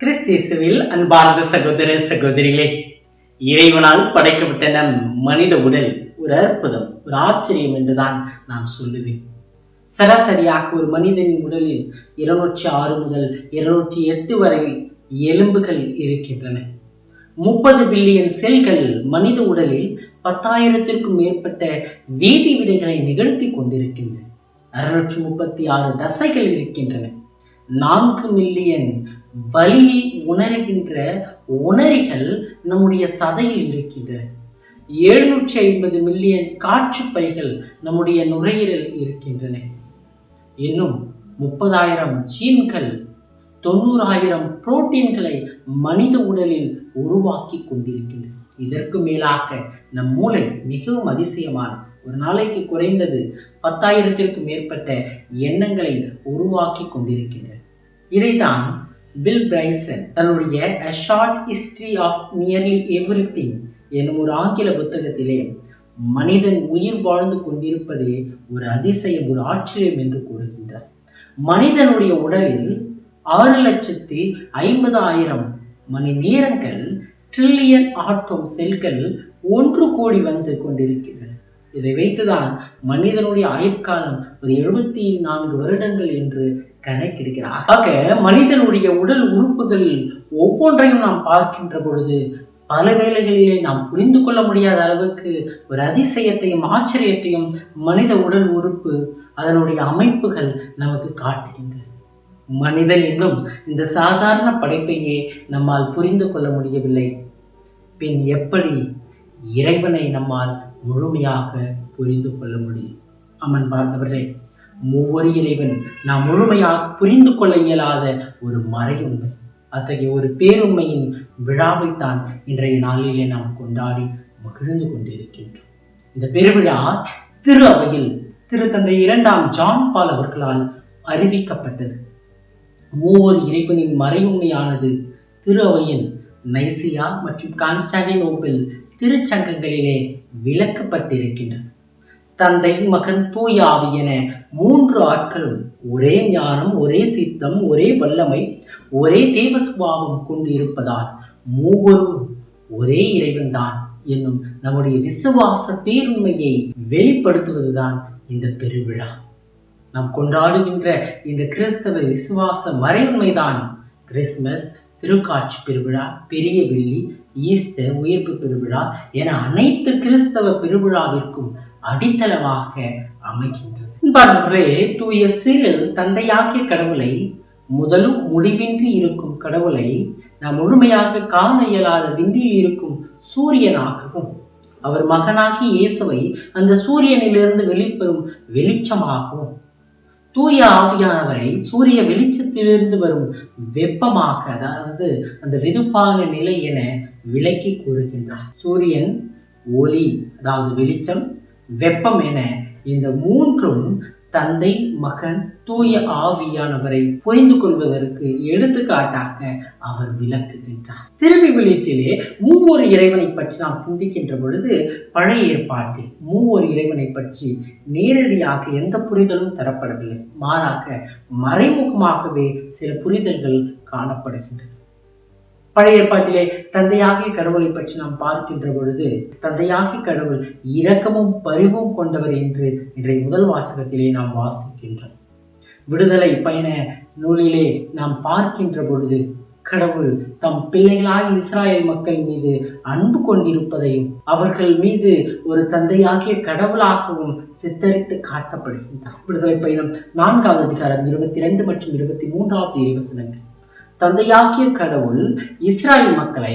கிறிஸ்தியேசுவில் அன்பார்ந்த சகோதர சகோதரிகளே, இறைவனால் படைக்கப்பட்ட நம் மனித உடல் ஒரு அற்புதம், ஒரு ஆச்சரியம் என்றுதான் நான் சொல்லுவேன். சராசரியாக ஒரு மனிதனின் உடலில் 206 முதல் 208 வரை எலும்புகள் இருக்கின்றன. 30 பில்லியன் செல்கள் மனித உடலில் 10,000த்திற்கும் மேற்பட்ட வேதி வினைகளை நிகழ்த்தி கொண்டிருக்கின்றன. 636 தசைகள் இருக்கின்றன. 4 மில்லியன் வலியை உணர்கின்ற உணரிகள் நம்முடைய சதையில் இருக்கின்றன. 750 மில்லியன் காற்று பைகள் நம்முடைய நுரையீரல் இருக்கின்றன. இன்னும் 30,000 ஜீன்கள், 90,000 புரோட்டீன்களை மனித உடலில் உருவாக்கி கொண்டிருக்கின்றன. இதற்கு மேலாக நம் மூளை மிகவும் அதிசயமானது. ஒரு நாளைக்கு குறைந்தது 10,000த்திற்கும் மேற்பட்ட எண்ணங்களை உருவாக்கி கொண்டிருக்கின்றன. இதைத்தான் பில் பிரைசன் தன்னுடைய A Short History of Nearly Everything என்னும் ஒரு ஆங்கில புத்தகத்திலே மனிதன் உயிர் வாழ்ந்து கொண்டிருப்பதே ஒரு அதிசயம், ஒரு ஆச்சரியம் என்று கூறுகின்றார். மனிதனுடைய உடலில் 6,50,000 மணி நேரங்கள் ட்ரில்லியன் ஆட்டம் செல்கள் 1 கோடி வந்து கொண்டிருக்கின்றன. இதை வைத்துதான் மனிதனுடைய ஆயுட்காலம் ஒரு 74 வருடங்கள் என்று கணக்கிடுகிறார். ஆக மனிதனுடைய உடல் உறுப்புகள் ஒவ்வொன்றையும் நாம் பார்க்கின்ற பொழுது பல வேளைகளிலே நாம் புரிந்து கொள்ள முடியாத அளவுக்கு ஒரு அதிசயத்தையும் ஆச்சரியத்தையும் மனித உடல் உறுப்பு அதனுடைய அமைப்புகள் நமக்கு காட்டுகின்றன. மனிதன் இன்னும் இந்த சாதாரண படைப்பையே நம்மால் புரிந்து கொள்ள முடியவில்லை. பின் எப்படி இறைவனை நம்மால் முழுமையாக புரிந்து கொள்ள முடியும்? அமன் பார்த்தவர்களே, ஒவ்வொரு இறைவன் நாம் முழுமையாக புரிந்து கொள்ள இயலாத ஒரு மறையுண்மை. அத்தகைய ஒரு பேருண்மையின் விழாவைத்தான் இன்றைய நாளிலே நாம் கொண்டாடி மகிழ்ந்து கொண்டிருக்கின்றோம். இந்த பெருவிழா திரு அவையில் திருத்தந்தை 2ஆம் ஜான் பால் அவர்களால் அறிவிக்கப்பட்டது. மூவர் இறைவனின் மறையுண்மையானது திரு அவையின் நைசியா மற்றும் கான்ஸ்டாண்டினோப்பிள் திருச்சங்கங்களிலே விளக்கப்பட்டிருக்கின்றது. தந்தை, மகன், தூய ஆவி என 3 ஆட்களும் ஒரே ஞானம், ஒரே சித்தம், ஒரே வல்லமை, ஒரே தேவ சுபாவம் கொண்டு இருப்பதால் மூவரும் ஒரே இறைவன்தான் என்னும் நம்முடைய விசுவாச பேருண்மையை வெளிப்படுத்துவதுதான் இந்த பெருவிழா. நாம் கொண்டாடுகின்ற இந்த கிறிஸ்தவ விசுவாச மறையுண்மைதான் கிறிஸ்துமஸ், திருக்காட்சி பெருவிழா, பெரிய வெள்ளி, ஈஸ்டர், உயிர்ப்பு பெருவிழா என அனைத்து கிறிஸ்தவ பெருவிழாவிற்கும் அடித்தளமாக அமைகின்றது. தூய சிறில் தந்தையாகிய கடவுளை, முதலும் முடிவின்றி இருக்கும் கடவுளை நாம் முழுமையாக காண இயலாத விண்ணில் இருக்கும் சூரியனாகவும், அவர் மகனாகி இயேசுவை அந்த சூரியனிலிருந்து வெளிப்பெறும் வெளிச்சமாகவும், தூய ஆவியானவரை சூரிய வெளிச்சத்திலிருந்து வரும் வெப்பமாக, அதாவது அந்த வெதுப்பான நிலை என விளக்கி கூறுகின்றார். சூரியன் ஒளி, அதாவது வெளிச்சம், வெப்பம் என இந்த 3ம் தந்தை, மகன், தூய ஆவியானவரை புரிந்து கொள்வதற்கு எடுத்துக்காட்டாக அவர் விளக்குகின்றார். திருவிவிலியத்திலே மூவொரு இறைவனை பற்றி நாம் சிந்திக்கின்ற பொழுது பழைய ஏற்பாட்டில் மூவொரு இறைவனை பற்றி நேரடியாக எந்த புரிதலும் தரப்படவில்லை. மாறாக மறைமுகமாகவே சில புரிதல்கள் காணப்படுகின்றது. பழைய ஏற்பாட்டிலே தந்தையாகிய கடவுளை பற்றி நாம் பார்க்கின்ற பொழுது தந்தையாகிய கடவுள் இரக்கமும் பரிவும் கொண்டவர் என்று இன்றைய முதல் வாசகத்திலே நாம் வாசிக்கின்றோம். விடுதலை பயண நூலிலே நாம் பார்க்கின்ற பொழுது கடவுள் தம் பிள்ளைகளாக இஸ்ராயல் மக்கள் மீது அன்பு கொண்டிருப்பதையும் அவர்கள் மீது ஒரு தந்தையாகிய கடவுளாகவும் சித்தரித்து காட்டப்படுகின்றார். விடுதலை பயணம் 4வது அதிகாரம் 22 மற்றும் 23வது இறைவசனங்கள். தந்தையாகிய கடவுள் இஸ்ராயல் மக்களை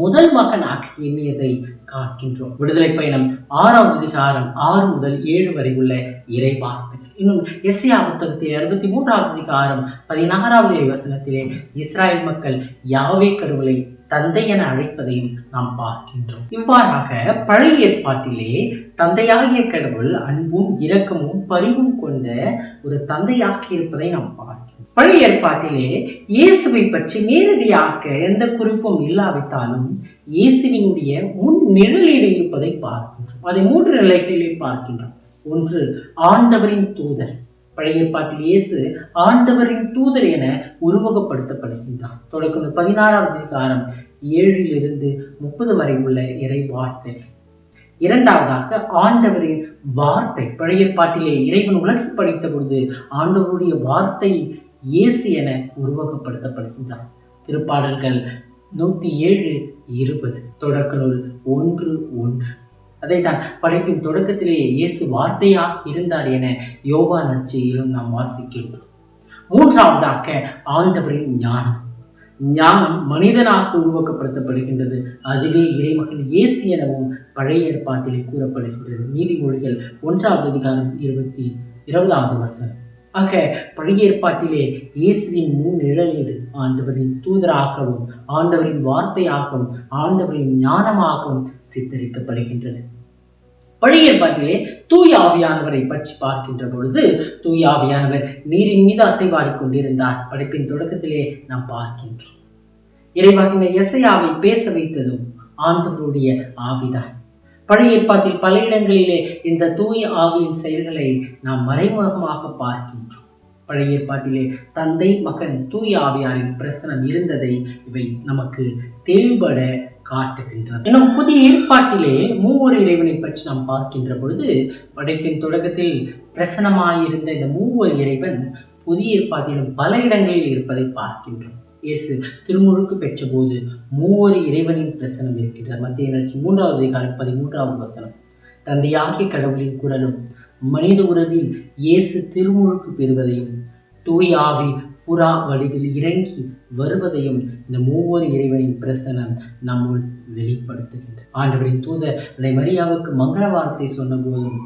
முதல் மகனாக எண்ணியதை காண்கின்றோம். விடுதலை பயணம் 6வது அதிகாரம் 6 முதல் 7 வரை உள்ள இறை வார்த்தைகள். இன்னும் எஸ்ஐயா புத்தகத்தில் 63வது அதிகாரம் 16வது இறைவசனத்திலே இஸ்ராயல் மக்கள் யாவே கடவுளை தந்தை என அழைப்பதையும் நாம் பார்க்கின்றோம். இவ்வாறாக பழைய ஏற்பாட்டிலே தந்தையாகிய கடவுள் அன்பும் இரக்கமும் பரிவும் கொண்ட ஒரு தந்தையாக இருப்பதை நாம் பார்க்கிறோம். பழைய ஏற்பாட்டிலே இயேசுவை பற்றி நேரடியாக எந்த குறிப்பும் இல்லாவிட்டாலும் இயேசுவினுடைய முன் நிழலில் இருப்பதை பார்க்கின்றோம். அதை 3 நிலைகளிலே பார்க்கின்றோம். ஒன்று, ஆண்டவரின் தூதர். பழைய ஏற்பாட்டில் இயேசு ஆண்டவரின் தூதர் என உருவகப்படுத்தப்படுகின்றார். தொடக்கம் 16ஆம் அதிகாரம் 7-30 வரை உள்ள இறை வார்த்தை. இரண்டாவதாக ஆண்டவரின் வார்த்தை. பழைய ஏற்பாட்டிலே இறைவன் உலகை படைத்த பொழுது ஆண்டவருடைய வார்த்தை இயேசு என உருவகப்படுத்தப்படுகின்றார். திருப்பாடல்கள் 107:20, தொடக்க நூல் 1:1. அதைத்தான் படைப்பின் தொடக்கத்திலேயே இயேசு வார்த்தையாக இருந்தார் என யோவான் நற்செய்தியிலும் நாம் வாசிக்கின்றோம். மூன்றாவதாக ஆண்டவரின் ஞானம். ஞானம் மனிதனாக உருவாக்கப்படுத்தப்படுகின்றது. அதுவே இறைமகன் இயேசு எனவும் பழைய ஏற்பாட்டிலே கூறப்படுகின்றது. நீதிமொழிகள் 1ஆம் அதிகாரம் 20வது வசனம். ஆக பழைய ஏற்பாட்டிலே இயேசுவின் நிழலீடு ஆண்டவரின் தூதராகவும் ஆண்டவரின் வார்த்தையாகவும் ஆண்டவரின் ஞானமாகவும் சித்தரிக்கப்படுகின்றது. பழைய ஏற்பாட்டிலே தூய ஆவியானவரை பற்றி பார்க்கின்ற பொழுது தூய ஆவியானவர் நீரின் மீது அசைவாடிக் கொண்டிருந்தார். படைப்பின் தொடக்கத்திலே நாம் பார்க்கின்றோம். இறைவாக்கினர் எசையாவை பேச வைத்ததும் ஆண்டவருடைய ஆவிதான். பழைய ஏற்பாட்டில் பல இடங்களிலே இந்த தூய ஆவியின் செயல்களை நாம் மறைமுகமாக பார்க்கின்றோம். பழைய ஏற்பாட்டிலே தந்தை, மகன், தூய ஆவியாரின் பிரசனம் இருந்ததை இவை நமக்கு தெளிவுபட காட்டுகின்றது. இன்னும் புதிய ஏற்பாட்டிலே மூவர் இறைவனை பற்றி நாம் பார்க்கின்ற பொழுது படைப்பின் தொடக்கத்தில் பிரசனமாயிருந்த இந்த மூவர் இறைவன் புதிய ஏற்பாட்டிலும் பல இடங்களில் இருப்பதை பார்க்கின்றோம். இயேசு திருமுழுக்கு பெற்ற போது மூவர் இறைவனின் பிரசனம் இருக்கின்றார். மத்திய நற்செய்தி 3ஆம் அதிகாரம் 13வது வசனம். தந்தையாகிய கடவுளின் குரலும் மனித உறவில் இயேசு திருமுழுக்கு பெறுவதையும் தூய ஆவி புறா வடிவில் இறங்கி வருவதையும் இந்த மூவர் இறைவனின் பிரசனம் நம்முள் வெளிப்படுத்துகின்றது. ஆண்டவரின் தூதர் மரியாவுக்கு மங்கள வார்த்தை சொன்ன போதும்,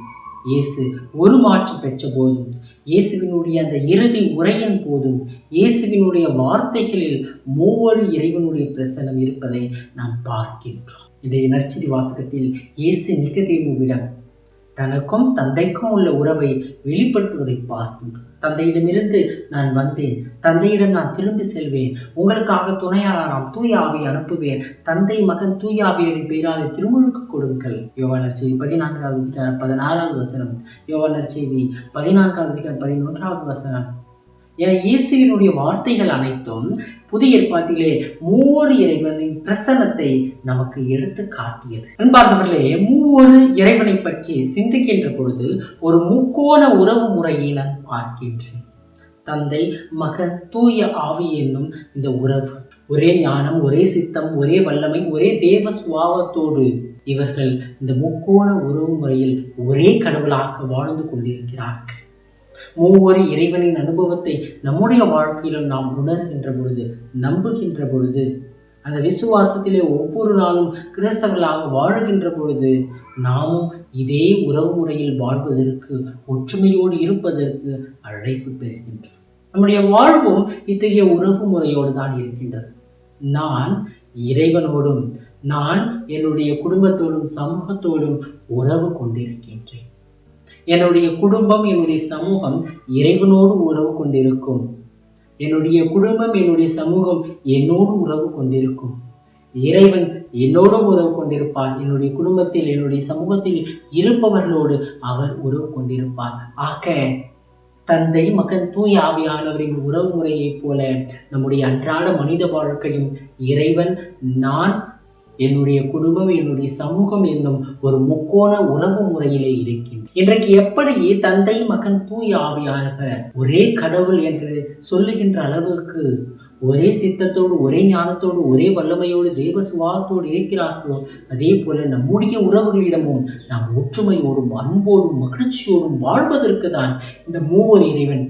இயேசு ஒரு மாற்று பெற்ற போதும், இயேசுவினுடைய அந்த இறுதி உரையின் போதும் இயேசுவினுடைய வார்த்தைகளில் மூவர் இறைவனுடைய பிரசனம் இருப்பதை நாம் பார்க்கின்றோம். இன்றைய நற்செய்தி வாசகத்தில் இயேசு நிகதேமுவிடம் தனக்கும் தந்தைக்கும் உள்ள உறவை வெளிப்படுத்துவதை பார்க்கின்றோம். தந்தையிடமிருந்து நான் வந்தேன், தந்தையிடம் நான் திரும்பி செல்வேன், உங்களுக்காக துணையாளராம் தூய ஆவியை அனுப்புவேன், தந்தை, மகன், தூய ஆவியரின் பெயரால் திருமுழுக்கு கொடுங்கள். யோவான் நற்செய்தி 14ஆம் அதிகாரம் 16வது வசனம், யோவான் நற்செய்தி 14ஆம் அதிகாரம் 11வது வசனம் என இயேசுவினுடைய வார்த்தைகள் அனைத்தும் புதிய ஏற்பாட்டிலே மூவர் இறைவனின் பிரசன்னத்தை நமக்கு எடுத்து காட்டியது. அன்பார்ந்தவர்களே, மூவர் இறைவனை பற்றி சிந்திக்கின்ற பொழுது ஒரு முக்கோண உறவு முறையை நான் பார்க்கின்றேன். தந்தை, மகன், தூய ஆவி என்னும் இந்த உறவு, ஒரே ஞானம், ஒரே சித்தம், ஒரே வல்லமை, ஒரே தேவ சுபாவத்தோடு இவர்கள் இந்த முக்கோண உறவு முறையில் ஒரே கடவுளாக வாழ்ந்து கொண்டிருக்கிறார்கள். மூவொரு இறைவனின் அனுபவத்தை நம்முடைய வாழ்க்கையிலும் நாம் உணர்கின்ற பொழுது, நம்புகின்ற பொழுது, அந்த விசுவாசத்திலே ஒவ்வொரு நாளும் கிறிஸ்தவர்களாக வாழுகின்ற பொழுது நாமும் இதே உறவு முறையில் வாழ்வதற்கு, ஒற்றுமையோடு இருப்பதற்கு அழைப்பு பெறுகின்றோம். நம்முடைய வாழ்வும் இத்தகைய உறவு முறையோடு தான் இருக்கின்றது. நான் இறைவனோடும் நான் என்னுடைய குடும்பத்தோடும் சமூகத்தோடும் உறவு கொண்டிருக்கின்றேன். என்னுடைய குடும்பம், என்னுடைய சமூகம் இறைவனோடு உறவு கொண்டிருக்கும். என்னுடைய குடும்பம், என்னுடைய சமூகம் என்னோடு உறவு கொண்டிருக்கும். இறைவன் என்னோடும் உறவு கொண்டிருப்பார். என்னுடைய குடும்பத்தில், என்னுடைய சமூகத்தில் இருப்பவர்களோடு அவர் உறவு கொண்டிருப்பார். ஆக தந்தை, மகன், தூய ஆவியானவரின் உறவு முறையைப் போல நம்முடைய அன்றாட மனித வாழ்க்கையும் இறைவன், நான், என்னுடைய குடும்பம், என்னுடைய சமூகம் என்னும் ஒரு முக்கோண உறவு முறையிலே இருக்கின்றன. இன்றைக்கு எப்படி தந்தை, மகன், தூய ஆவியானவர் ஒரே கடவுள் என்று சொல்லுகின்ற அளவுக்கு ஒரே சித்தத்தோடு, ஒரே ஞானத்தோடு, ஒரே வல்லமையோடு, தேவ சுபாவத்தோடு இருக்கிறார்களோ, அதே போல நம்முடைய உறவுகளிடமும் நாம் ஒற்றுமையோடும் அன்போடும் மகிழ்ச்சியோடும் வாழ்வதற்கு தான் இந்த மூவர் இறைவன்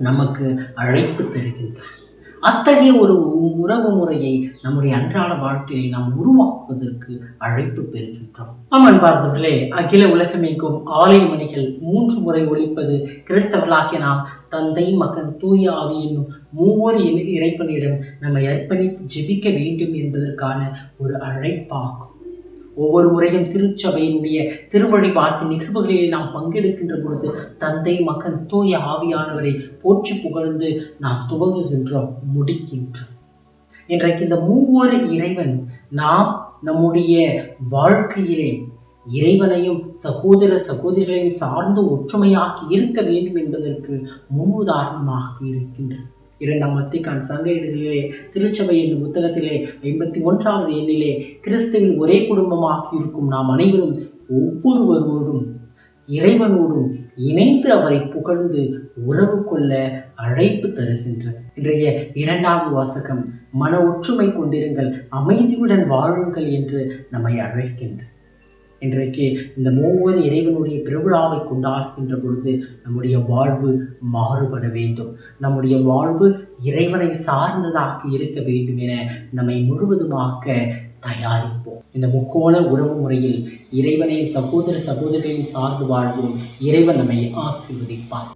நமக்கு அழைப்பு தருகின்றார். அத்தகைய ஒரு உறவு முறையை நம்முடைய அன்றாட வாழ்க்கையை நாம் உருவாக்குவதற்கு அழைப்பு பெறுகின்றோம். அன்பார்ந்தவர்களே, அகில உலகமெங்கும் ஆலய மணிகள் 3 முறை ஒலிப்பது கிறிஸ்தவர்களாகிய நாம் தந்தை, மகன், தூய ஆவி என்னும் மூவர் இறைவனிடம் நம்மை அர்ப்பணித்து ஜெபிக்க வேண்டும் என்பதற்கான ஒரு அழைப்பாகும். ஒவ்வொரு முறையும் திருச்சபையினுடைய திருவழிபாட்டு நிகழ்வுகளில் நாம் பங்கெடுக்கின்ற பொழுது தந்தை, மகன், தூய ஆவியானவரை போற்றி புகழ்ந்து நாம் துவங்குகின்றோம், முடிக்கின்றோம். இன்றைக்கு இந்த மூவர் இறைவன் நாம் நம்முடைய வாழ்க்கையிலே இறைவனையும் சகோதர சகோதரிகளையும் சார்ந்து ஒற்றுமையாக இருக்க வேண்டும் என்பதற்கு முன்னுதாரணமாக இருக்கின்றது. 2ஆம் வத்திக்கான் சங்க இதழிலே திருச்சபை என்னும் புத்தகத்திலே 51வது எண்ணிலே கிறிஸ்துவில் ஒரே குடும்பமாக இருக்கும் நாம் அனைவரும் ஒவ்வொருவரோடும் இறைவனோடும் இணைந்து அவரை புகழ்ந்து உறவு கொள்ள அழைப்பு தருகின்றது. இன்றைய 2வது வாசகம் மன ஒற்றுமை கொண்டிருங்கள், அமைதியுடன் வாழுங்கள் என்று நம்மை அழைக்கின்றது. இன்றைக்கு இந்த மூவர் இறைவனுடைய பெருவிழாவை கொண்டாடுகின்ற பொழுது நம்முடைய வாழ்வு மாறுபட வேண்டும், நம்முடைய வாழ்வு இறைவனை சார்ந்ததாக இருக்க வேண்டும் என நம்மை முழுவதுமாக தயாரிப்போம். இந்த முக்கோண உறவு முறையில் இறைவனையும் சகோதர சகோதரிகளையும் சார்ந்து வாழ்வோம். இறைவன் நம்மை ஆசீர்வதிப்பார்.